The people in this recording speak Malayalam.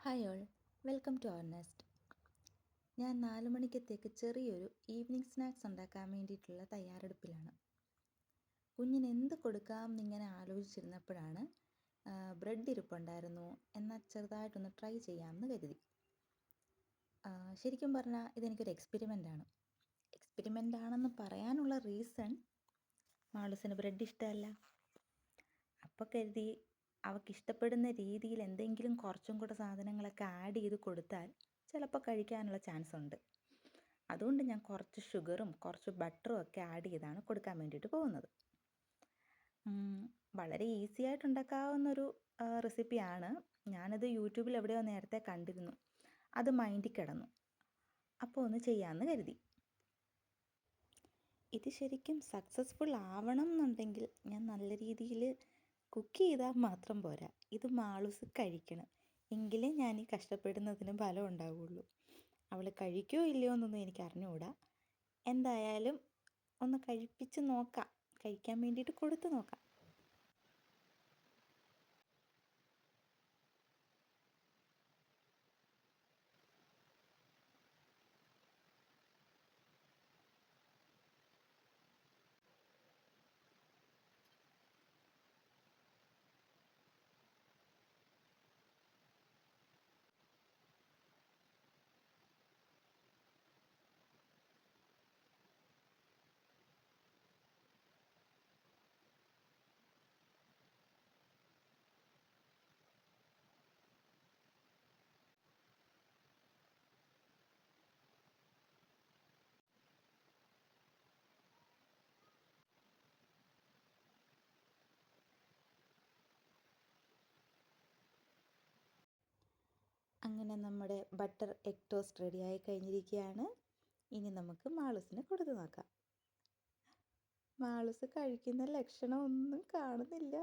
Hi all, welcome to our nest. ഞാൻ 4 മണിക്കത്തേക്ക് ചെറിയൊരു ഈവനിങ് സ്നാക്സ് ഉണ്ടാക്കാൻ വേണ്ടിയിട്ടുള്ള തയ്യാറെടുപ്പിലാണ്. കുഞ്ഞിന് എന്ത് കൊടുക്കാം എന്നിങ്ങനെ ആലോചിച്ചിരുന്നപ്പോഴാണ് ബ്രെഡ് ഇരിപ്പുണ്ടായിരുന്നു, എന്നാൽ ചെറുതായിട്ടൊന്ന് ട്രൈ ചെയ്യാമെന്ന് കരുതി. ശരിക്കും പറഞ്ഞാൽ ഇതെനിക്കൊരു എക്സ്പെരിമെൻ്റാണ്. എക്സ്പെരിമെൻ്റാണെന്ന് പറയാനുള്ള റീസൺ, മാളൂസിന് ബ്രെഡ് ഇഷ്ടമല്ല. അപ്പോൾ കരുതി അവൾക്കിഷ്ടപ്പെടുന്ന രീതിയിൽ എന്തെങ്കിലും കുറച്ചും കൂടെ സാധനങ്ങളൊക്കെ ആഡ് ചെയ്ത് കൊടുത്താൽ ചിലപ്പോൾ കഴിക്കാനുള്ള ചാൻസ് ഉണ്ട്. അതുകൊണ്ട് ഞാൻ കുറച്ച് ഷുഗറും കുറച്ച് ബട്ടറും ഒക്കെ ആഡ് ചെയ്താണ് കൊടുക്കാൻ വേണ്ടിയിട്ട് പോകുന്നത്. വളരെ ഈസി ആയിട്ട് ഉണ്ടാക്കാവുന്നൊരു റെസിപ്പിയാണ്. ഞാനത് യൂട്യൂബിൽ എവിടെയോ നേരത്തെ കണ്ടിരുന്നു. അത് മൈൻഡിൽ കിടന്നു. അപ്പോൾ ഒന്ന് ചെയ്യാമെന്ന് കരുതി. ഇത് ശരിക്കും സക്സസ്ഫുൾ ആവണം എന്നുണ്ടെങ്കിൽ ഞാൻ നല്ല രീതിയിൽ കുക്ക് ചെയ്താൽ മാത്രം പോരാ, ഇത് മാളൂസ് കഴിക്കണം. എങ്കിലേ ഞാൻ ഈ കഷ്ടപ്പെടുന്നതിന് ഫലം ഉണ്ടാവുള്ളൂ. അവൾ കഴിക്കുമോ ഇല്ലയോ എന്നൊന്നും എനിക്ക് അറിഞ്ഞുകൂടാ. എന്തായാലും ഒന്ന് കഴിപ്പിച്ച് നോക്കാം, കഴിക്കാൻ വേണ്ടിയിട്ട് കൊടുത്തു നോക്കാം. അങ്ങനെ നമ്മുടെ ബട്ടർ എഗ് ടോസ്റ്റ് റെഡിയായി കഴിഞ്ഞിരിക്കുകയാണ്. ഇനി നമുക്ക് മാളൂസിന് കൊടുത്തു നോക്കാം. മാളൂസ് കഴിക്കുന്ന ലക്ഷണം ഒന്നും കാണുന്നില്ല.